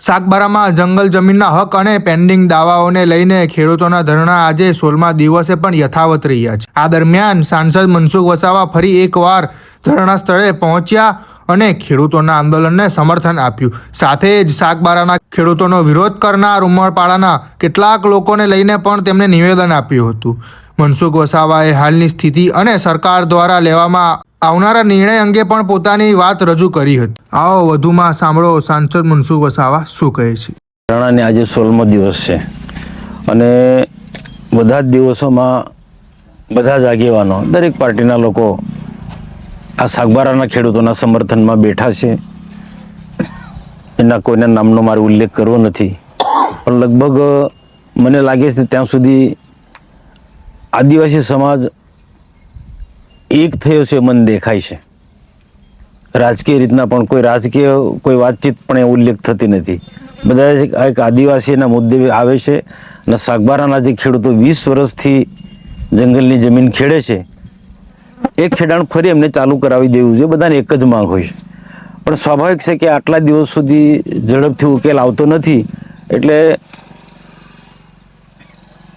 સાગબારામાં જંગલ જમીનના હક અને પેન્ડિંગ દાવાઓને લઈને ખેડૂતોના ધરણા આજે 16મા દિવસે પણ યથાવત રહ્યા છે। આ દરમિયાન સાંસદ મનસુખ વસાવા ફરી એકવાર ધરણા સ્થળે પહોંચ્યા અને ખેડૂતોના આંદોલનને સમર્થન આપ્યું। સાથે જ સાગબારાના ખેડૂતોનો વિરોધ કરનાર ઉમરપાડાના કેટલાક લોકોને લઈને પણ તેમણે નિવેદન આપ્યું હતું। મનસુખ વસાવાએ હાલની સ્થિતિ અને સરકાર દ્વારા લેવામાં આવનારા નિર્ણય અંગે પણ પોતાની વાત રજૂ કરી હતી। આવો વધુમાં સાંભળો સાંસદ મનસુખ વસાવા શું કહે છે। ધરણાને આજે 16મો દિવસ છે અને બધા જ દિવસોમાં બધા જ આગેવાનો દરેક પાર્ટીના લોકો આ સાગબારાના ખેડૂતોના સમર્થનમાં બેઠા છે। એના કોઈના નામનો મારે ઉલ્લેખ કરવો નથી, પણ લગભગ મને લાગે છે ત્યાં સુધી આદિવાસી સમાજ એક થયો છે મને દેખાય છે। રાજકીય રીતના પણ કોઈ વાતચીત પણ ઉલ્લેખ થતી નથી। બધા એક આદિવાસીના મુદ્દે આવે છે અને સાગબારાના જે ખેડૂતો 20 વર્ષથી જંગલની જમીન ખેડે છે એ ખેડાણ ફરી એમને ચાલુ કરાવી દેવું છે। બધાને એક જ માંગ હોય છે, પણ સ્વાભાવિક છે કે આટલા દિવસ સુધી ઝડપથી ઉકેલ આવતો નથી, એટલે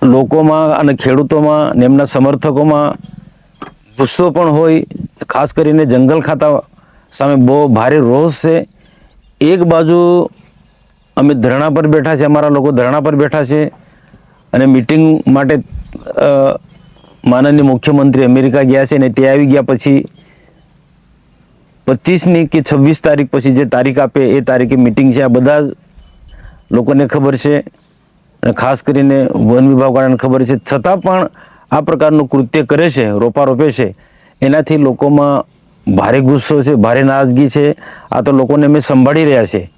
લોકોમાં અને ખેડૂતોમાં અને એમના સમર્થકોમાં ગુસ્સો પણ હોય। ખાસ કરીને જંગલ ખાતા સામે બહુ ભારે રોષ છે। એક બાજુ અમે ધરણા પર બેઠા છે, અમારા લોકો ધરણા પર બેઠા છે અને મિટિંગ માટે માનનીય મુખ્યમંત્રી અમેરિકા ગયા છે ને તે આવી ગયા પછી 25ની કે 26 તારીખ પછી જે તારીખ આપે એ તારીખે મિટિંગ છે। આ બધા જ લોકોને ખબર છે અને ખાસ કરીને વન વિભાગવાળાને ખબર છે, છતાં પણ આ પ્રકારનું કૃત્ય કરે છે, રોપારોપે છે, એનાથી લોકોમાં ભારે ગુસ્સો છે, ભારે નારાજગી છે। આ તો લોકોને અમે સંભાળી રહ્યા છે,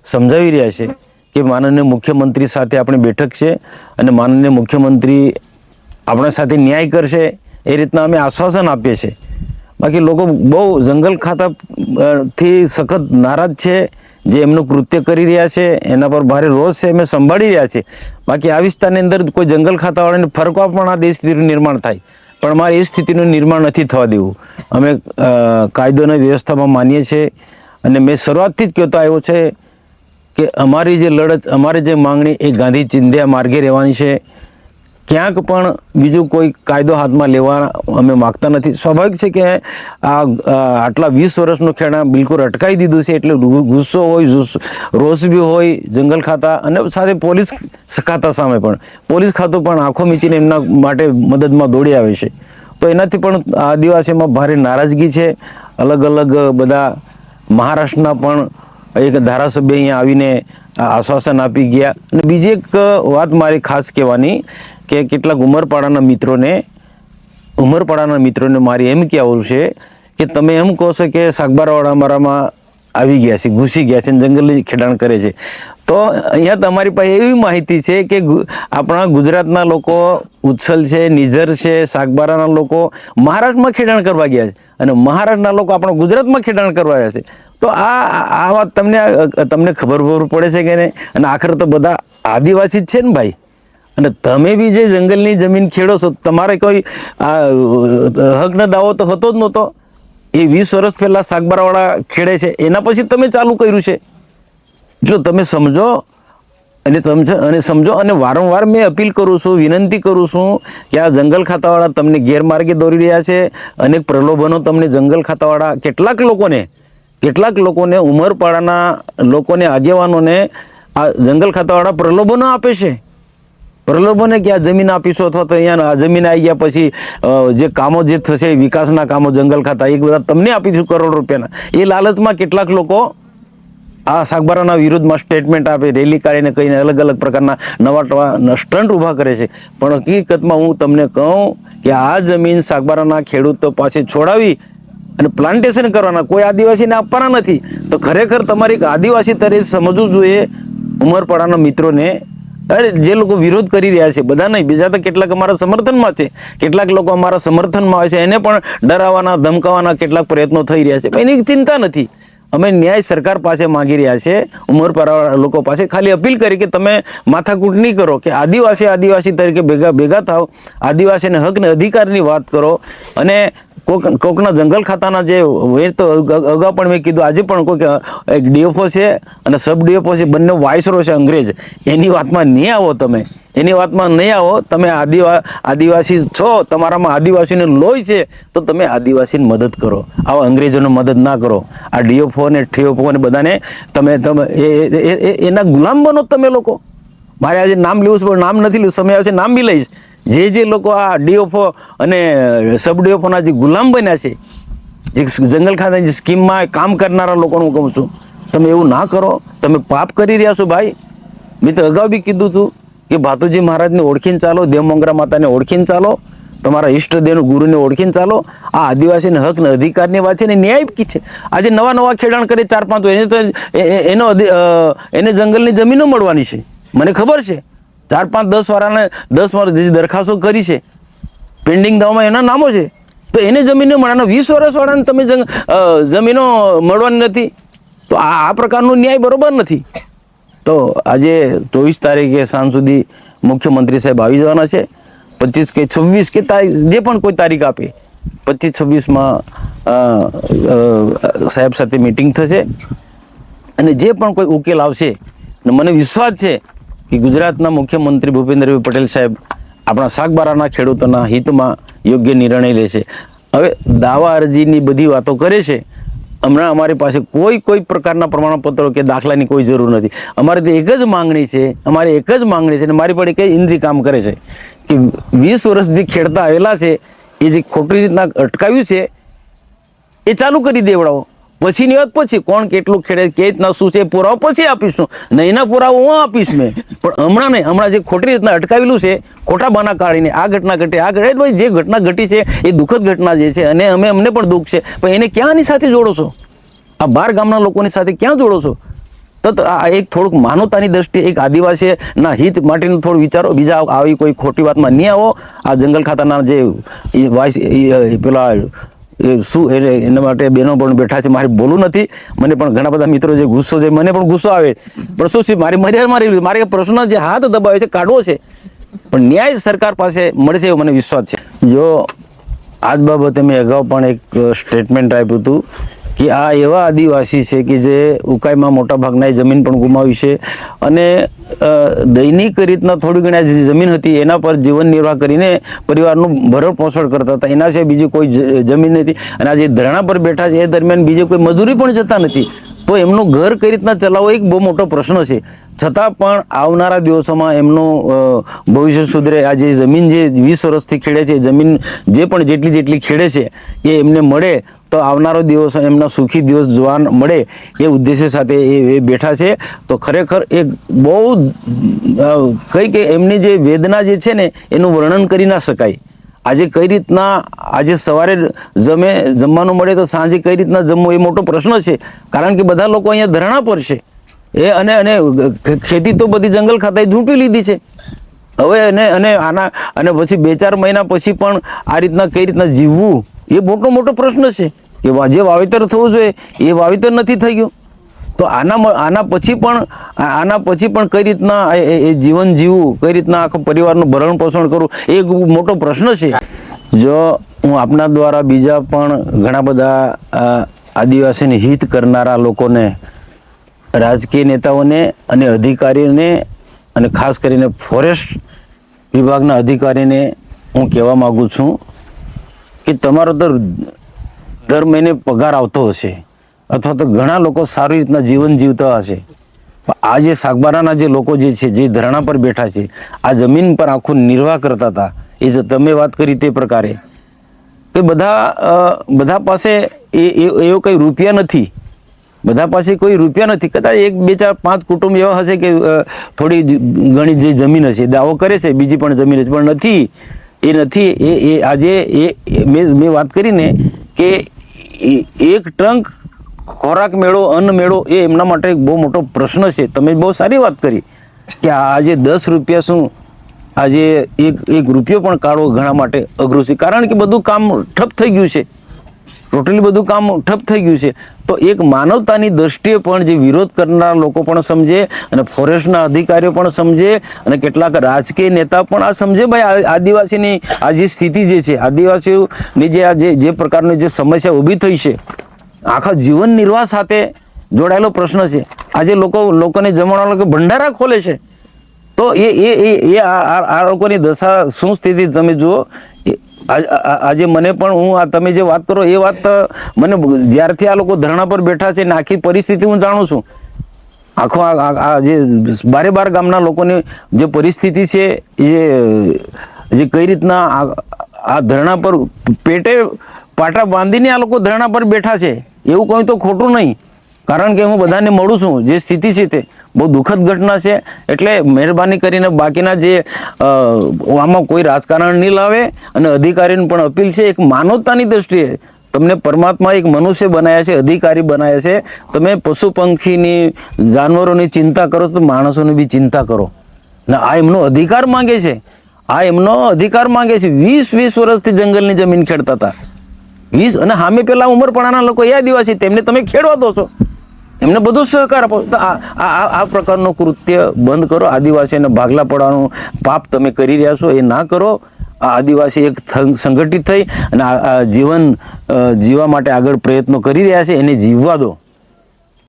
સમજાવી રહ્યા છે કે માનનીય મુખ્યમંત્રી સાથે આપણી બેઠક છે અને માનનીય મુખ્યમંત્રી આપણા સાથે ન્યાય કરશે એ રીતના અમે આશ્વાસન આપીએ છીએ। બાકી લોકો બહુ જંગલ ખાતાથી સખત નારાજ છે, જે એમનું કૃત્ય કરી રહ્યા છે એના પર ભારે રોષ છે, અમે સંભાળી રહ્યા છે। બાકી આ વિસ્તારની અંદર કોઈ જંગલ ખાતાવાળાને ફરકવા પણ આ દેશ નિર્માણ થાય, પણ અમારે એ સ્થિતિનું નિર્માણ નથી થવા દેવું। અમે કાયદો અને વ્યવસ્થામાં માનીએ છીએ અને મેં શરૂઆતથી જ કહેતો આવ્યો છે કે અમારી જે લડત, અમારી જે માંગણી એ ગાંધી ચિંધ્યા માર્ગે રહેવાની છે। ક્યાંક પણ બીજું કોઈ કાયદો હાથમાં લેવા અમે માગતા નથી। સ્વાભાવિક છે કે આટલા 20 વર્ષનું ખેડાણ બિલકુલ અટકાવી દીધું છે, એટલે ગુસ્સો હોય, રોષ બી હોય જંગલ ખાતા અને સાથે પોલીસ ખાતા સામે પણ। પોલીસ ખાતું પણ આંખો મીચીને એમના માટે મદદમાં દોડી આવે છે, તો એનાથી પણ આદિવાસીમાં ભારે નારાજગી છે। અલગ અલગ બધા મહારાષ્ટ્રના પણ એક ધારાસભ્ય અહીંયા આવીને આશ્વાસન આપી ગયા। અને બીજી એક વાત મારી ખાસ કહેવાની કે કેટલાક ઉમરપાડાના મિત્રોને મારી એમ કહેવું છે કે તમે એમ કહો છો કે સાગબારાવાળા અમારામાં આવી ગયા છે, ઘૂસી ગયા છે, જંગલની ખેડાણ કરે છે, તો અહીંયા તમારી પાસે એવી માહિતી છે કે આપણા ગુજરાતના લોકો ઉચ્છલ છે, નિઝર છે, સાગબારાના લોકો મહારાષ્ટ્રમાં ખેડાણ કરવા ગયા છે અને મહારાષ્ટ્રના લોકો આપણા ગુજરાતમાં ખેડાણ કરવા ગયા છે। તો આ વાત તમને ખબર પડે છે કે નહીં? અને આખરે તો બધા આદિવાસી જ છે ને ભાઈ, અને તમે બી જે જંગલની જમીન ખેડો છો, તમારે કોઈ હકનો દાવો તો હતો જ નહોતો। એ 20 વર્ષ પહેલાં સાગબારાવાળા ખેડે છે, એના પછી તમે ચાલુ કર્યું છે, એટલે તમે સમજો અને વારંવાર મેં અપીલ કરું છું, વિનંતી કરું છું કે આ જંગલ ખાતાવાળા તમને ગેરમાર્ગે દોરી રહ્યા છે। અનેક પ્રલોભનો તમને જંગલ ખાતાવાળા કેટલાક લોકોને ઉમરપાડાના લોકોને, આગેવાનોને આ જંગલ ખાતાવાળા પ્રલોભનો આપે છે। પ્રલોભને કે આ જમીન આપીશું અથવા તો અહીંયા જમીન આવી ગયા પછી જે કામો જે થશે, વિકાસના કામો જંગલ ખાતા એ બધા તમને આપીશું કરોડ રૂપિયાના, એ લાલચમાં કેટલાક લોકો આ સાગબારાના વિરુદ્ધમાં સ્ટેટમેન્ટ આપે, રેલી કાઢીને કહીને અલગ અલગ પ્રકારના નવા સ્ટન્ટ ઊભા કરે છે। પણ હકીકતમાં હું તમને કહું કે આ જમીન સાગબારાના ખેડૂતો પાસે છોડાવી અને પ્લાન્ટેશન કરવાના, કોઈ આદિવાસીને આપવાના નથી। તો ખરેખર તમારે એક આદિવાસી તરીકે સમજવું જોઈએ ઉમરપાડાના મિત્રોને। અરે જે લોકો વિરોધ કરી રહ્યા છે, બધા નહીં, બીજા તો કેટલાક અમારા સમર્થનમાં છે, કેટલાક લોકો અમારા સમર્થનમાં આવે છે, એને પણ ડરાવવાના, ધમકાવવાના કેટલાક પ્રયત્નો થઈ રહ્યા છે। એની ચિંતા નથી, અમે ન્યાય સરકાર પાસે માંગી રહ્યા છે, ઉમરપાડા લોકો પાસે ખાલી અપીલ કરી કે તમે માથાકૂટ નહીં કરો, કે આદિવાસી તરીકે ભેગા થાવ, આદિવાસીને હક ને અધિકારની વાત કરો અને કોકના જંગલ ખાતાના જે હોય તો અગાઉ પણ મેં કીધું, આજે પણ કોઈક એક ડીએફઓ છે અને સબ ડીએફઓ છે, બંને વાઇસરો છે અંગ્રેજ, એની વાતમાં નહીં આવો તમે, એની વાતમાં નહીં આવો. તમે આદિવાસી છો, તમારામાં આદિવાસીને લોહી છે, તો તમે આદિવાસીને મદદ કરો, આવા અંગ્રેજોને મદદ ના કરો. આ ડીએફઓ ને ઠીએફઓ ને બધાને તમે એના ગુલામ બનો તમે લોકો. મારે આજે નામ લેવું છે પણ નામ નથી લેવું, સમય આવશે નામ બી લઈશ. જે લોકો આ ડીએફઓ અને સબ ડીએફઓના જે ગુલામ બન્યા છે, જે જંગલ ખાતાની જે સ્કીમમાં કામ કરનારા લોકોને હું કહું છું, તમે એવું ના કરો. તમે પાપ કરી રહ્યા છો ભાઈ. મેં તો અગાઉ બી કીધું હતું કે ભાતુજી મહારાજને ઓળખીને ચાલો, દેવમંગરા માતાને ઓળખીને ચાલો, તમારા ઈષ્ટદેવનું ગુરુને ઓળખીને ચાલો. આ આદિવાસીના હક ને અધિકારની વાત છે ને ન્યાય છે. આજે નવા ખેડાણ કરે 4-5 હોય એને જંગલની જમીનો મળવાની છે, મને ખબર છે. 4-5-10 વાળાને 10 વાર જે દરખાસ્તો કરી છે પેન્ડિંગ દાવામાં એના નામો છે, તો એને જમીનો મળવાના. 20 વર્ષ વાળાને તમે જમીનો મળવાની નથી, તો આ પ્રકારનો ન્યાય બરોબર નથી. તો આજે 24 તારીખે સાંજ સુધી મુખ્યમંત્રી સાહેબ આવી જવાના છે. 25 કે 26 કે તારીખ, જે પણ કોઈ તારીખ આપે, 25-26માં સાહેબ સાથે મિટિંગ થશે અને જે પણ કોઈ ઉકેલ આવશે, મને વિશ્વાસ છે કે ગુજરાતના મુખ્યમંત્રી ભૂપેન્દ્રભાઈ પટેલ સાહેબ આપણા શાકબારાના ખેડૂતોના હિતમાં યોગ્ય નિર્ણય લેશે. હવે દાવા અરજીની બધી વાતો કરે છે. હમણાં અમારી પાસે કોઈ પ્રકારના પ્રમાણપત્રો કે દાખલાની કોઈ જરૂર નથી. અમારે તો એક જ માંગણી છે, અને મારી પણ એક ઇન્દ્રિય કામ કરે છે કે 20 વર્ષથી ખેડતા આવેલા છે, એ જે ખોટી રીતના અટકાવ્યું છે એ ચાલુ કરી દેવડાવો. પછીની વાત પછી, કોણ કેટલું ખેડે, કે રીતના શું છે, પુરાવો પછી આપીશું. નહીં એના પુરાવો હું આપીશ મેં, પણ હમણાં નહીં. હમણાં જે ખોટી રીતના અટકાવેલું છે, ખોટા બાના કાઢીને આ ઘટના ઘટી, ભાઈ જે ઘટના ઘટી છે એ દુઃખદ ઘટના જે છે, અને અમને પણ દુઃખ છે, પણ એને ક્યાં આની સાથે જોડો છો? આ 12 ગામના લોકોની સાથે ક્યાં જોડો છો? તો આ એક થોડુંક માનવતાની દ્રષ્ટિએ એક આદિવાસીના હિત માટેનું થોડું વિચારો. બીજા આવી કોઈ ખોટી વાતમાં નહીં આવો. આ જંગલ ખાતાના જે પેલા શું એના માટે બહેનો પણ બેઠા છે, મારે બોલવું નથી. મને પણ ઘણા બધા મિત્રો જે ગુસ્સો છે, મને પણ ગુસ્સો આવે, પણ શું છે, મારે પ્રશ્ન જે હાથ દબાવે છે કાઢવો છે, પણ ન્યાય સરકાર પાસે મળશે એવો મને વિશ્વાસ છે. જો આજ બાબતે મેં અગાઉ પણ એક સ્ટેટમેન્ટ આપ્યું હતું કે આ એવા આદિવાસી છે કે જે ઉકાઈમાં મોટા ભાગના જમીન પણ ગુમાવી છે, અને દૈનિક રીતના થોડી ઘણી જે જમીન હતી એના પર જીવન નિર્વાહ કરીને પરિવારનું ભરણ પોષણ કરતા હતા. એના સિવાય બીજી કોઈ જમીન નથી, અને આ જે ધરણા પર બેઠા છે એ દરમિયાન બીજે કોઈ મજૂરી પણ જતા નથી. તો એમનું ઘર કઈ રીતના ચલાવવું એક બહુ મોટો પ્રશ્ન છે. છતાં પણ આવનારા દિવસોમાં એમનું ભવિષ્ય સુધરે. આ જે જમીન જે 20 વર્ષથી ખેડે છે, જમીન જે પણ જેટલી ખેડે છે એ એમને મળે, તો આવનારો દિવસ એમના સુખી દિવસ જોવા મળે એ ઉદ્દેશ્ય સાથે એ બેઠા છે. તો ખરેખર એક બહુ કે એમની જે વેદના જે છે ને એનું વર્ણન કરી ના શકાય. આજે કઈ રીતના, આજે સવારે જમવાનું મળે તો સાંજે કઈ રીતના જમવું એ મોટો પ્રશ્ન છે. કારણ કે બધા લોકો અહીંયા ધરણા પર છે એ, અને ખેતી તો બધી જંગલ ખાતાએ ઝૂંટી લીધી છે. હવે અને પછી 2-4 મહિના પછી પણ આ રીતના કઈ રીતના જીવવું એ મોટો પ્રશ્ન છે. કે જે વાવેતર થવું જોઈએ એ વાવેતર નથી થઈ ગયું. તો આના પછી પણ કઈ રીતના એ જીવન જીવવું, કઈ રીતના આખો પરિવારનું ભરણ પોષણ કરવું એ એક મોટો પ્રશ્ન છે. જો હું આપના દ્વારા બીજા પણ ઘણા બધા આદિવાસીને હિત કરનારા લોકોને, રાજકીય નેતાઓને અને અધિકારીઓને, અને ખાસ કરીને ફોરેસ્ટ વિભાગના અધિકારીને હું કહેવા માગું છું કે તમારો તો દર મહિને પગાર આવતો હશે, અથવા તો ઘણા લોકો સારી રીતના જીવન જીવતા હશે. આ જે સાગબારાના જે લોકો જે છે, જે ધરણા પર બેઠા છે, આ જમીન પર આખું નિર્વાહ કરતા હતા, એ તમે વાત કરી તે પ્રકારે કે બધા પાસે એવો કંઈ રૂપિયા નથી. બધા પાસે કોઈ રૂપિયા નથી. કદાચ 1-2-4-5 કુટુંબ એવા હશે કે થોડી ઘણી જે જમીન હશે, દાવો કરે છે બીજી પણ જમીન હશે, પણ નથી. એ આજે મેં વાત કરીને કે એક ટ્રંક ખોરાક મેળો, અન્ન મેળો એ એમના માટે એક બહુ મોટો પ્રશ્ન છે. તમે બહુ સારી વાત કરી કે આજે 10 રૂપિયા શું, આજે એક રૂપિયો પણ કાઢવો ઘણા માટે અઘરું છે. કારણ કે બધું કામ ઠપ થઈ ગયું છે. ટોટલી બધું કામ ઠપ થઈ ગયું છે. તો એક માનવતાની દ્રષ્ટિએ પણ જે વિરોધ કરનારા લોકો પણ સમજે, અને ફોરેસ્ટના અધિકારીઓ પણ સમજે, અને કેટલાક રાજકીય નેતા પણ આ સમજે. ભાઈ આદિવાસીની આ જે સ્થિતિ જે છે, આદિવાસીઓની જે આ જે પ્રકારની જે સમસ્યા ઊભી થઈ છે, આખા જીવન નિર્વાહ સાથે જોડાયેલો પ્રશ્ન છે. આજે લોકોને જમણવા લોકો ભંડારા ખોલે છે, તો એ આ લોકોની દશા શું સ્થિતિ તમે જુઓ. આજે મને પણ આ તમે જે વાત કરો એ વાત મને જ્યારથી આ લોકો ધરણા પર બેઠા છે ને આખી પરિસ્થિતિ હું જાણું છું. આખો આ જે 12 ગામના લોકોની જે પરિસ્થિતિ છે, જે કઈ રીતના આ ધરણા પર પેટે પાટા બાંધીને આ લોકો ધરણા પર બેઠા છે, એવું કોઈ તો ખોટું નહીં. કારણ કે હું બધાને મળું છું, જે સ્થિતિ છે તે બહુ દુઃખદ ઘટના છે. એટલે મહેરબાની કરીને બાકીના જે આમાં કોઈ રાજકારણ નહીં લાવે, અને અધિકારીને પણ અપીલ છે, એક માનવતાની દ્રષ્ટિએ તમને પરમાત્મા એક મનુષ્ય બનાવ્યા છે, અધિકારી બનાવ્યા છે. તમે પશુ પંખીની, જાનવરોની ચિંતા કરો તો માણસોની બી ચિંતા કરો. આ એમનો અધિકાર માંગે છે, આ એમનો અધિકાર માંગે છે. 20 વર્ષથી જંગલની જમીન ખેડતા હતા, 20, અને સામે પેલા ઉંમરપણાના લોકો એ આદિવાસી, તેમને તમે ખેડવા દો છો, એમને બધું સહકાર આપો. તો આ પ્રકારનું કૃત્ય બંધ કરો. આદિવાસીને ભાગલા પડવાનું પાપ તમે કરી રહ્યા છો, એ ના કરો. આ આદિવાસી એક સંગઠિત થઈ અને આ જીવન જીવવા માટે આગળ પ્રયત્નો કરી રહ્યા છે, એને જીવવા દો.